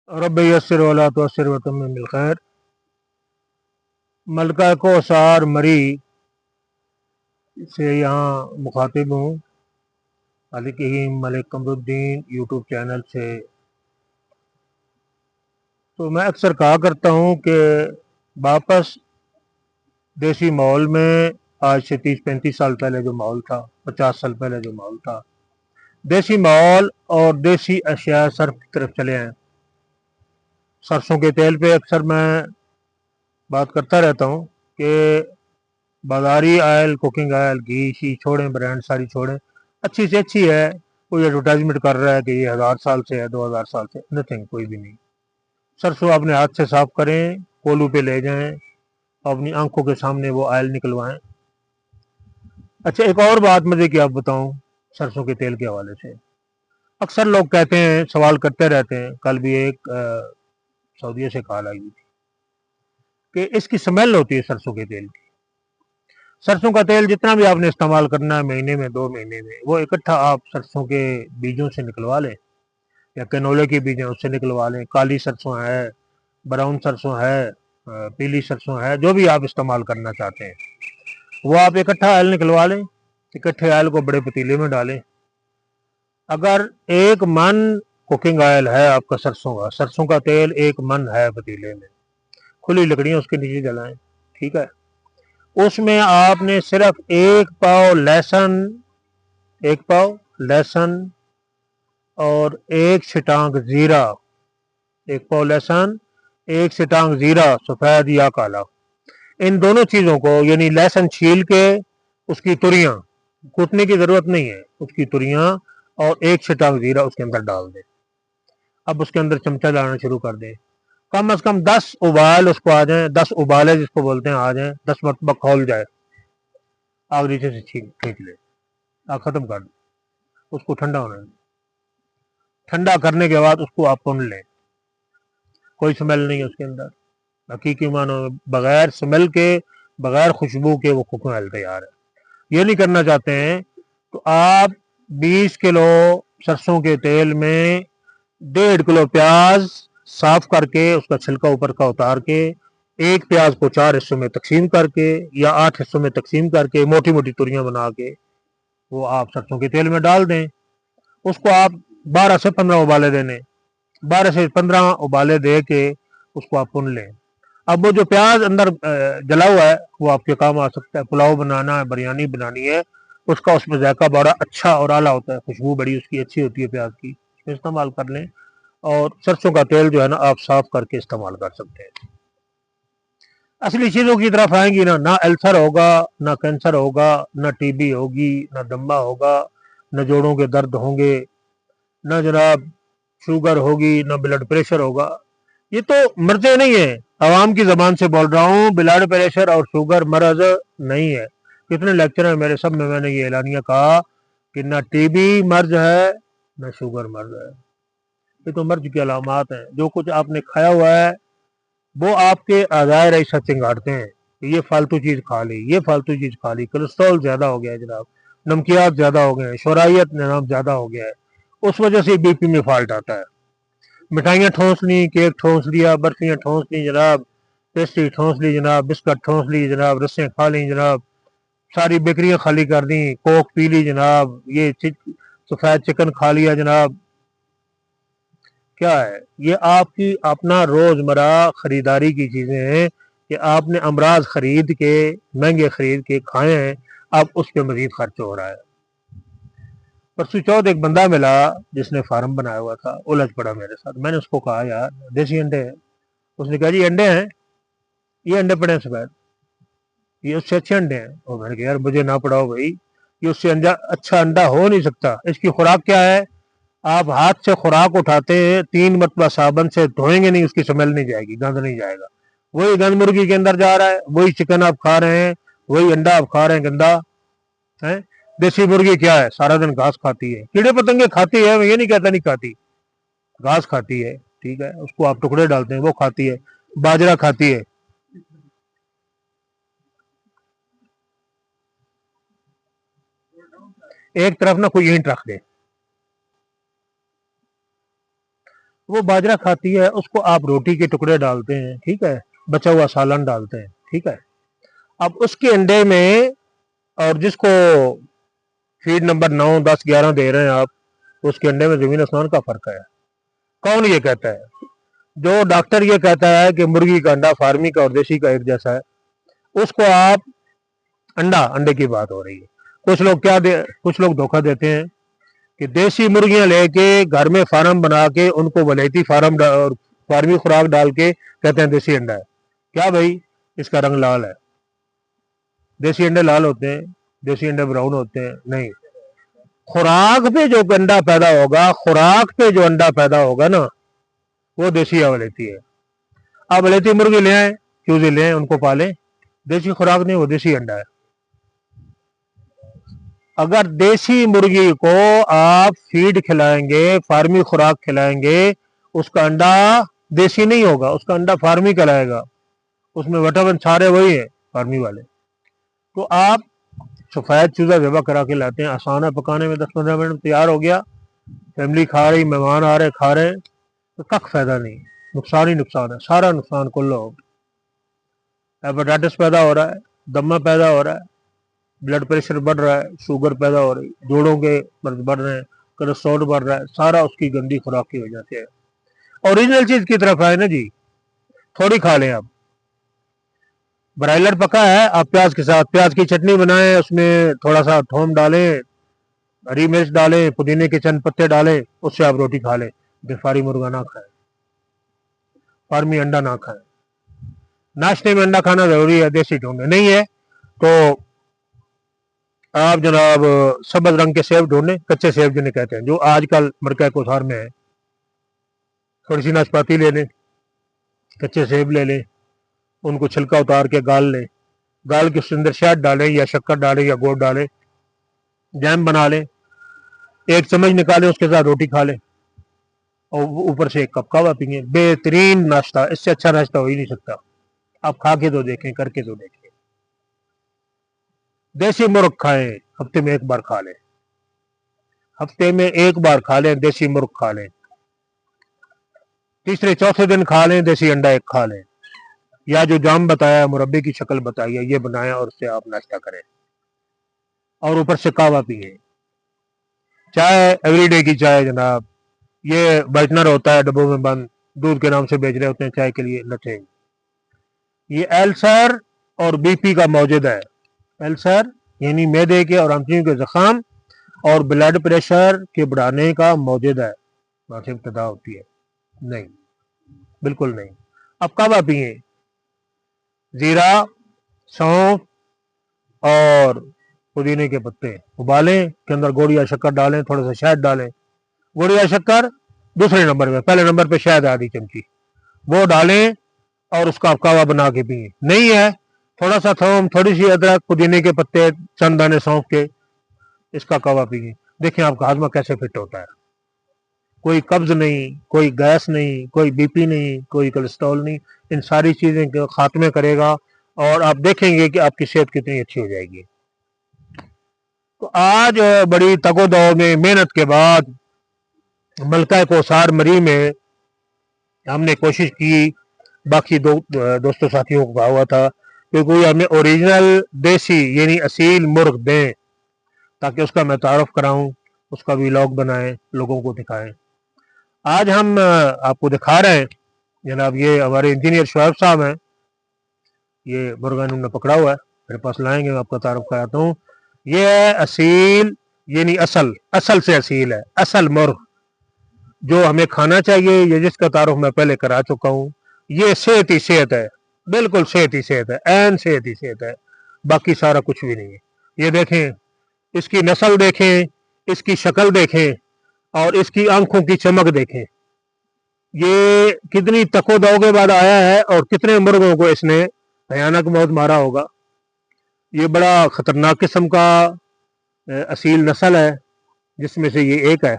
रब यस्सिर वला तुअस्सिर व तम्मिम बिल खैर। मलका कोसार मरी से यहाँ मुखातिब हूँ। हालांकि मलिक कमरुद्दीन यूट्यूब चैनल से। तो मैं अक्सर कहा करता हूँ कि वापस देसी माहौल में, आज से 30-35 साल पहले जो माहौल था, 50 साल पहले जो माहौल था, देसी माहौल और देसी अशिया सर्फ की तरफ चले आए। सरसों के तेल पे अक्सर मैं बात करता रहता हूँ कि बाजारी oil, cooking oil, ghee she छोड़ें, ब्रांड सारी छोड़ें, अच्छी से अच्छी है। कोई एडवर्टाइजमेंट कर रहा है कि ये 1000 साल से है, 2000 साल से, नथिंग, कोई भी नहीं। सरसों अपने हाथ से साफ करें, कोलू पे ले जाएं, अपनी आंखों के सामने वो आयल निकलवाएं। अच्छा, एक और बात मुझे क्या बताऊं सरसों के तेल के हवाले से। अक्सर लोग कहते हैं, सवाल करते रहते हैं। कल भी एक सऊदीया से कॉल आई थी कि इसकी स्मेल होती है सरसों के तेल की। सरसों का तेल जितना भी आपने इस्तेमाल करना है, महीने में 2 महीने में, वो इकट्ठा आप सरसों के बीजों से निकलवा लें, या कैनोले की बीज है उससे निकलवा लें। काली सरसों है, ब्राउन सरसों है, पीली सरसों है, जो भी आप इस्तेमाल करना चाहते हैं, वो आप इकट्ठा आयल निकलवा लें। इकट्ठे आयल को बड़े पतीले में डालें। अगर 1 मन कुकिंग आयल है आपका, सरसों का तेल 1 मन है पतीले में, खुली लकड़ियां उसके नीचे जलाएं, ठीक है। उसमें आपने सिर्फ 1 पाव लहसुन और 1 छिटांग जीरा, 1 पाव लहसुन, 1 छिटांग जीरा, सफेद या काला, इन दोनों चीजों को, यानी लहसुन छील के उसकी तुरियां, कूटने की जरूरत नहीं है, उसकी तुरियां, और 1 छिटांग जीरा उसके अंदर डाल दें। अब उसके अंदर चमचा डालना शुरू कर दें। कम से कम 10 उबाल उसको आ जाए, 10 उबाले जिसको बोलते हैं आ जाए, 10 मरतबा खोल जाए, आग नीचे से खींच ले, आग खत्म कर दे, उसको ठंडा होने दें। ठंडा करने के बाद उसको आप भून लें, कोई स्मेल नहीं है उसके अंदर। हकीकी मानो में बगैर स्मेल के, बगैर खुशबू के वो कुकिंग ऑयल तैयार है। ये नहीं करना चाहते हैं तो आप 20 किलो सरसों के तेल में 1.5 किलो प्याज साफ करके, उसका छिलका ऊपर का उतार के, एक प्याज को 4 हिस्सों में तकसीम करके या 8 हिस्सों में तकसीम करके, मोटी मोटी तुरियां बना के, वो आप सरसों के तेल में डाल दें। उसको आप 12 से 15 उबाले देने, 12 से 15 उबाले दे के उसको आप भून लें। अब वो जो प्याज अंदर जला हुआ है, वो आपके काम आ सकता है। पुलाव बनाना है, बिरयानी बनानी है, उसका उसमें जायका बड़ा अच्छा और आला होता है, खुशबू बड़ी उसकी अच्छी होती है प्याज की, इस्तेमाल कर लें। और सरसों का तेल जो है ना, आप साफ करके इस्तेमाल कर सकते हैं। असली चीजों की तरफ आएंगी ना, ना अल्सर होगा, ना कैंसर होगा, ना टीबी होगी, ना दम्मा होगा, न जोड़ों के दर्द होंगे, न जनाब शुगर होगी, न ब्लड प्रेशर होगा। ये तो मर्जे नहीं है, आवाम की जबान से बोल रहा हूँ, ब्लड प्रेशर और शुगर मर्ज नहीं है। कितने लेक्चर है मेरे, सब में मैंने ये एलानिया कहा कि ना टीबी मर्ज है, ना शुगर मर्ज है। ये तो मर्ज की अलामत हैं। जो कुछ आपने खाया हुआ है वो आपके आज़ाए रईसा चिंगारते हैं, ये फालतू चीज खा ली, ये फालतू चीज खा ली, कोलेस्ट्रॉल ज्यादा हो गया है जनाब, नमकियात ज्यादा हो गए हैं, शोराइत जनाब ज्यादा हो गया है, उस वजह से बीपी में फॉल्ट आता है। मिठाइयाँ ठोंस ली, केक ठोंस लिया, बर्फियाँ ठोंस ली जनाब, पेस्ट्री ठोंस ली जनाब, बिस्कुट ठोंस ली जनाब, रस्सें खा ली जनाब, सारी बेकरियां खाली कर दी, कोक पी ली जनाब, ये सफेद चिकन खा लिया जनाब। क्या है ये? आपकी अपना रोजमर्रा खरीदारी की चीजें हैं कि आपने अमराज खरीद के, महंगे खरीद के खाए हैं, अब उस पर मजीद खर्च हो रहा है। परसों चौथ एक बंदा मिला जिसने फार्म बनाया हुआ था, उलझ पड़ा मेरे साथ। मैंने उसको कहा यार देसी अंडे हैं। उसने कहा जी अंडे हैं, ये अंडे पड़े हैं सफेद, ये उससे अच्छे अंडे हैं। और मैंने कहा यार मुझे ना पड़ाओ भाई, ये उससे अच्छा अंडा हो नहीं सकता। इसकी खुराक क्या है? आप हाथ से खुराक उठाते हैं, 3 मरतबा साबुन से धोएंगे नहीं, उसकी स्मेल नहीं जाएगी, गंद नहीं जाएगा। वही गंद मुर्गी के अंदर जा रहा है, वही चिकन आप खा रहे हैं, वही अंडा आप खा रहे हैं गंदा है। देसी मुर्गी क्या है? सारा दिन घास खाती है, कीड़े पतंगे खाती है, मैं ये नहीं कहता नहीं खाती, घास खाती है, ठीक है, उसको आप टुकड़े डालते हैं वो खाती है, बाजरा खाती है। एक तरफ ना कोई ईंट रख दे, وہ باجرہ کھاتی ہے، اس کو آپ روٹی کے ٹکڑے ڈالتے ہیں، ٹھیک ہے، بچا ہوا سالن ڈالتے ہیں، ٹھیک ہے۔ اب اس کے انڈے میں، اور جس کو فیڈ نمبر 9 10 11 دے رہے ہیں آپ، اس کے انڈے میں زمین آسمان کا فرق ہے۔ کون یہ کہتا ہے؟ جو ڈاکٹر یہ کہتا ہے کہ مرغی کا انڈا فارمی کا اور دیسی کا ایک جیسا ہے، اس کو آپ انڈے کی بات ہو رہی ہے۔ کچھ لوگ دھوکہ دیتے ہیں کہ دیسی مرغیاں لے کے گھر میں فارم بنا کے ان کو ولیتی فارمی خوراک ڈال کے کہتے ہیں دیسی انڈا ہے۔ کیا بھائی، اس کا رنگ لال ہے؟ دیسی انڈے لال ہوتے ہیں؟ دیسی انڈے براؤن ہوتے ہیں؟ نہیں، خوراک پہ جو انڈا پیدا ہوگا نا، وہ دیسی یا ولیتی ہے۔ آپ ولیتی مرغی لے آئیں، چوزے لے آئیں، ان کو پالیں، دیسی خوراک نہیں، وہ دیسی انڈا ہے۔ اگر دیسی مرغی کو آپ فیڈ کھلائیں گے، فارمی خوراک کھلائیں گے، اس کا انڈا دیسی نہیں ہوگا، اس کا انڈا فارمی کہلائے گا، اس میں وٹامن سارے وہی ہیں فارمی والے۔ تو آپ سفید چوزہ ذبح کرا کے لاتے ہیں، آسان ہے پکانے میں، 10-15 منٹ میں تیار ہو گیا، فیملی کھا رہی، مہمان آ رہے کھا رہے، تو کک فائدہ نہیں، نقصان ہی نقصان ہے، سارا نقصان کل ہو۔ ہیپاٹائٹس پیدا ہو رہا ہے، دمہ پیدا ہو رہا ہے، بلڈ پریشر بڑھ رہا ہے، شوگر پیدا ہو رہی، جوڑوں کے مرض بڑھ رہے ہیں، کولیسٹرول بڑھ رہا ہے، سارا اس کی گندی خوراک کی وجہ سے ہے۔ اوریجنل چیز کی طرف آئے نا جی، تھوڑی کھا لیں آپ۔ برائلر پکا ہے، آپ پیاز کے ساتھ پیاز کی چٹنی بنائیں، اس میں تھوڑا سا تھوم ڈالیں، ہری مرچ ڈالیں، پودینے کے چند پتے ڈالیں، اس سے آپ روٹی کھا لیں۔ فارمی مرغا نہ کھائیں، فارمی انڈا نہ کھائیں۔ ناشتے میں انڈا کھانا ضروری ہے، دیسی ڈھونڈے نہیں ہے تو آپ جناب سبز رنگ کے سیب ڈھونڈیں، کچے سیب جنہیں کہتے ہیں، جو آج کل مرکہ کوثار میں ہے۔ تھوڑی سی ناشپاتی لے لیں، کچے سیب لے لیں، ان کو چھلکا اتار کے گال لیں، گال کے اس اندر شہد ڈالیں یا شکر ڈالیں یا گوڑ ڈالیں، جیم بنا لیں، ایک چمچ نکالیں، اس کے ساتھ روٹی کھا لیں، اور اوپر سے ایک کپ قہوہ پئیں۔ بہترین ناشتہ، اس سے اچھا ناشتہ ہو ہی نہیں سکتا۔ آپ کھا کے تو دیکھیں، کر کے تو دیکھیں۔ دیسی مرغ کھائیں، ہفتے میں ایک بار کھا لیں، ہفتے میں ایک بار کھا لیں، دیسی مرغ کھا لیں، تیسرے چوتھے دن کھا لیں، دیسی انڈا ایک کھا لیں، یا جو جام بتایا، مربے کی شکل بتائی ہے، یہ بنائیں اور اس سے آپ ناشتہ کریں، اور اوپر سے قہوہ پیئیں۔ چائے ایوری ڈے کی چائے جناب، یہ بائٹنر ہوتا ہے ڈبوں میں بند، دودھ کے نام سے بیچ رہے ہوتے ہیں چائے کے لیے، نتھنگ۔ یہ السر اور بی پی کا موجد ہے۔ السر یعنی معدے کے اور آنتڑیوں کے زخم اور بلڈ پریشر کے بڑھانے کا موجد ہے، وہاں سے ابتدا ہوتی ہے، نہیں، بالکل نہیں۔ اب قہوہ پئیں، زیرہ، سونف اور پودینے کے پتے ابالیں، کے اندر گوڑ یا شکر ڈالیں، تھوڑا سا شہد ڈالیں، گوڑ یا شکر دوسرے نمبر میں، پہلے نمبر پہ شہد آدھی چمچی وہ ڈالیں، اور اس کا قہوہ بنا کے پئیں۔ نہیں ہے، تھوڑا سا تھوم، تھوڑی سی ادرک، پودینے کے پتے، چند دانے سونف کے، اس کا قہوہ پئیں، دیکھیں آپ کا ہاضمہ کیسے فٹ ہوتا ہے۔ کوئی قبض نہیں، کوئی گیس نہیں، کوئی بی پی نہیں، کوئی کولیسٹرول نہیں، ان ساری چیزیں کے خاتمے کرے گا، اور آپ دیکھیں گے کہ آپ کی صحت کتنی اچھی ہو جائے گی۔ تو آج بڑی تگ و دو میں محنت کے بعد ملکہ کوثار مری میں ہم نے کوشش کی، باقی دوستوں ساتھیوں کو کہا ہوا تھا کہ کوئی ہمیں اوریجنل دیسی یعنی اصیل مرغ دیں، تاکہ اس کا میں تعارف کراؤں، اس کا ویلاگ بنائیں، لوگوں کو دکھائیں۔ آج ہم آپ کو دکھا رہے ہیں جناب، یہ ہمارے انجینئر شعیب صاحب ہیں، یہ مرغا انہوں نے پکڑا ہوا ہے، میرے پاس لائیں گے، میں آپ کا تعارف کراتا ہوں۔ یہ ہے اصیل یعنی اصل سے اصیل ہے، اصل مرغ جو ہمیں کھانا چاہیے، یہ جس کا تعارف میں پہلے کرا چکا ہوں۔ یہ صحت ہی صحت ہے، بالکل صحت ہی صحت ہے، عین صحت ہی صحت ہے، باقی سارا کچھ بھی نہیں ہے۔ یہ دیکھیں، اس کی نسل دیکھیں، اس کی شکل دیکھیں، اور اس کی آنکھوں کی چمک دیکھیں، یہ کتنی تک و دو کے بعد آیا ہے، اور کتنے مرغوں کو اس نے بھیانک موت مارا ہوگا۔ یہ بڑا خطرناک قسم کا اصیل نسل ہے، جس میں سے یہ ایک ہے۔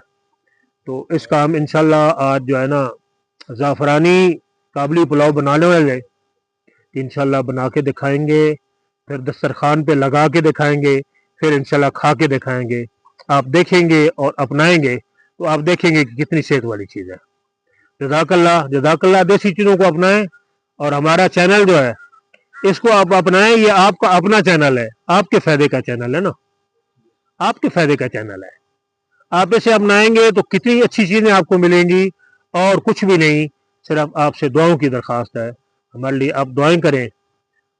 تو اس کا ہم انشاءاللہ آج جو ہے نا زعفرانی کابلی پلاؤ بنانے والے، انشاءاللہ بنا کے دکھائیں گے، پھر دسترخوان پہ لگا کے دکھائیں گے، پھر انشاءاللہ کھا کے دکھائیں گے۔ آپ دیکھیں گے اور اپنائیں گے تو آپ دیکھیں گے کہ کتنی صحت والی چیز ہے۔ जज़ाक अल्लाह। देसी चीज़ों को अपनाएं और हमारा चैनल जो है इसको आप अपनाएं। ये आपका अपना चैनल है, आपके फ़ायदे का चैनल है ना, आपके फ़ायदे का चैनल है। आप इसे अपनाएंगे तो कितनी अच्छी चीज़ें आपको मिलेंगी, और कुछ भी नहीं, सिर्फ आपसे दुआओं की दरख्वास्त है। हमारे लिए आप दुआएं करें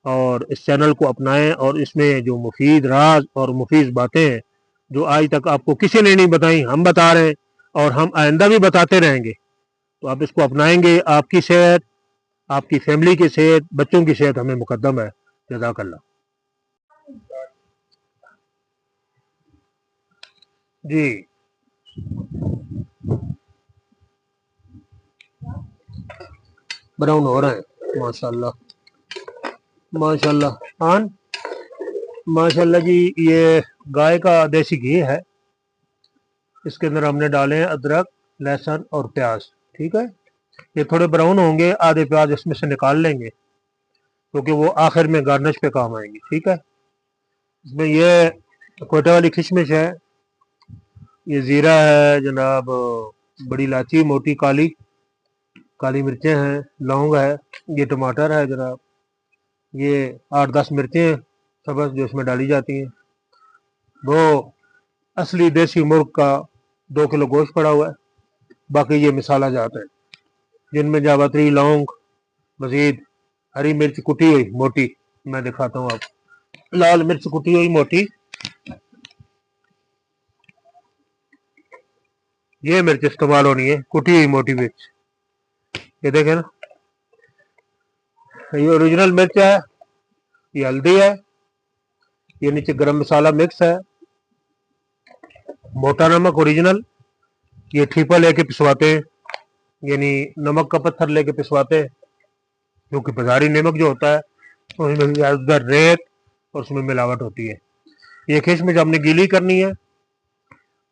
और इस चैनल को अपनाएं, और इसमें जो मुफीद राज और मुफीद बातें हैं जो आज तक आपको किसी ने नहीं बताई, हम बता रहे हैं और हम आइंदा भी बताते रहेंगे। तो आप इसको अपनाएंगे, आपकी सेहत, आपकी फैमिली की सेहत, बच्चों की सेहत हमें मुकद्दम है। जज़ाकल्लाह। जी ब्राउन हो रहा है माशाल्लाह, माशाल्लाह। आन माशाल्लाह जी, ये गाय का देसी घी है। इसके अंदर हमने डाले हैं अदरक, लहसुन और प्याज। ठीक है, ये थोड़े ब्राउन होंगे, आधे प्याज इसमें से निकाल लेंगे क्योंकि वो आखिर में गार्निश पे काम आएंगी। ठीक है, इसमें ये कोयटा वाली किशमिश है, ये ज़ीरा है जनाब, बड़ी इलायची मोटी काली, काली मिर्चें हैं, लौंग है, ये टमाटर है जनाब, ये 8-10 मिर्चें हैं सब्ज़ जो इसमें डाली जाती हैं। वो असली देसी मुर्ग का 2 किलो गोश्त पड़ा हुआ है। बाकी ये मिसाला जात है जिनमें जावित्री, लौंग, मजीद हरी मिर्च कुटी हुई मोटी, मैं दिखाता हूँ आपको, लाल मिर्च कुटी हुई मोटी, ये मिर्च इस्तेमाल होनी है, कुटी हुई मोटी मिर्च। ये देखें ना, ये ओरिजिनल मिर्च है, ये हल्दी है, ये नीचे गरम मसाला मिक्स है, मोटा नमक ओरिजिनल, ये ठीपा लेके पिसवाते हैं, यानी नमक का पत्थर लेके पिसवाते हैं, क्योंकि बाजारी नमक जो होता है उसमें ज़्यादातर रेत और उसमें मिलावट होती है। ये किशमिश हमने गीली करनी है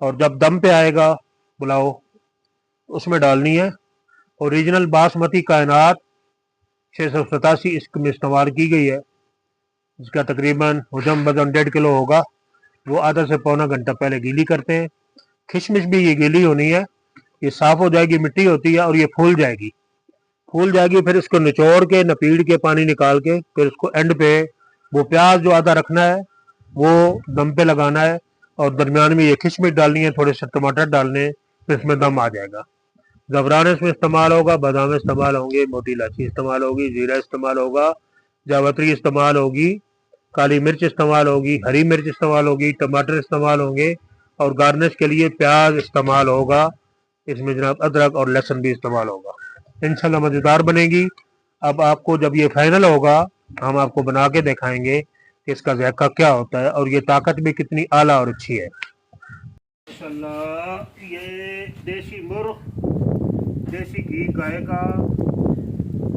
और जब दम पे आएगा पुलाव उसमें डालनी है। ओरिजिनल बासमती कायनात 687 इसमें इस्तेमाल की गई है, जिसका तकरीबन वजन 1.5 किलो होगा। वो आधा से पौना घंटा पहले गीली करते हैं। किशमिश भी ये गीली होनी है, ये साफ़ हो जाएगी, मिट्टी होती है, और ये फूल जाएगी, फिर इसको निचोड़ के नपीड़ के पानी निकाल के फिर उसको एंड पे वो प्याज जो आधा रखना है वो दम पे लगाना है, और दरमियान में ये किशमिश डालनी है, थोड़े से टमाटर डालने हैं, फिर इसमें दम आ जाएगा। ज़फ़रान इसमें इस्तेमाल होगा, बादाम इस्तेमाल होंगे, मोटी इलायची इस्तेमाल होगी, ज़ीरा इस्तेमाल होगा, जावित्री इस्तेमाल होगी, काली मिर्च इस्तेमाल होगी, हरी मिर्च इस्तेमाल होगी, टमाटर इस्तेमाल होंगे, और गार्निश के लिए प्याज इस्तेमाल होगा। इसमें जनाब अदरक और लहसुन भी इस्तेमाल होगा। इंशाल्लाह मज़ेदार बनेगी। अब आपको जब ये फाइनल होगा हम आपको बना के दिखाएंगे कि इसका ज़ायका क्या होता है और ये ताकत भी कितनी आला और अच्छी है। माशाल्लाह, ये देसी मुर्ग, देसी घी गाय का,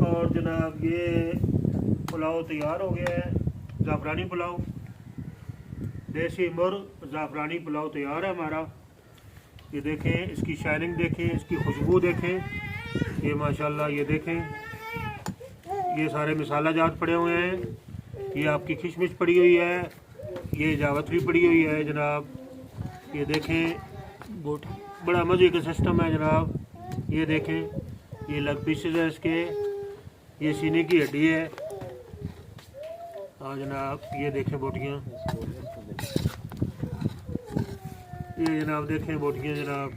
और जनाब ये पुलाव तैयार हो गया है, ज़ाफ़रानी पुलाव, देसी मुर्ग ज़ाफ़रानी पुलाव तैयार है हमारा। ये देखें, इसकी शाइनिंग देखें, इसकी खुशबू देखें, ये माशाल्लाह, ये देखें, ये सारे मसाला जात पड़े हुए हैं, ये आपकी किशमिश पड़ी हुई है, ये जावित्री पड़ी हुई है जनाब, ये देखें बड़ा मज़े का सिस्टम है जनाब। ये देखें, ये लेग पीसेस है इसके, ये सीने की हड्डी है, हाँ जनाब, ये देखें बोटियाँ, ये जनाब देखें बोटियाँ जनाब।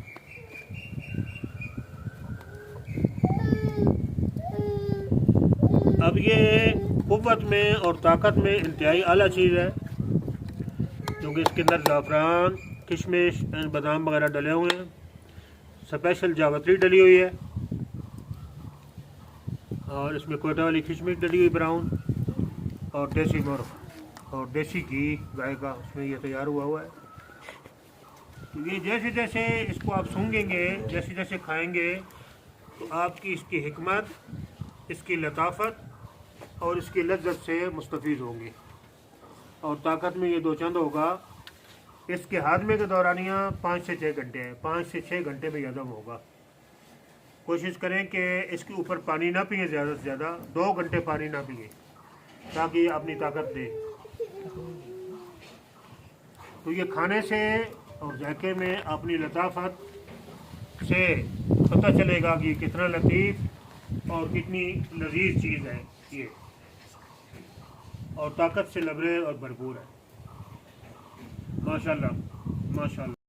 अब ये कुव्वत में और ताकत में इंतहाई आला चीज़ है, क्योंकि इसके अंदर ज़ाफ़रान, किशमिश, बादाम वगैरह डले हुए हैं, स्पेशल जावित्री डली हुई है, और इसमें कोयटा वाली किशमिश डली हुई ब्राउन, और देसी मुर्ग और देसी घी गाय का उसमें ये तैयार हुआ है। तो ये जैसे जैसे इसको आप सूंघेंगे, जैसे जैसे खाएंगे, तो आपकी इसकी हिकमत, इसकी लताफत और इसकी लज्जत से मुस्तफ़ीज़ होंगे, और ताकत में ये दो चंद होगा। इसके हाजमे के दौरानिया 5 से 6 घंटे हैं, 5 से 6 घंटे में हज़म होगा। कोशिश करें कि इसके ऊपर पानी ना पिए, ज़्यादा से ज़्यादा 2 घंटे पानी ना पिए, ताकि ये अपनी ताकत दे। तो ये खाने से और जायके में अपनी लताफत سے پتہ چلے گا کہ کتنا لطیف اور کتنی لذیذ چیز ہے یہ، اور طاقت سے لبریز اور بھرپور ہے. ماشاءاللہ ماشاءاللہ.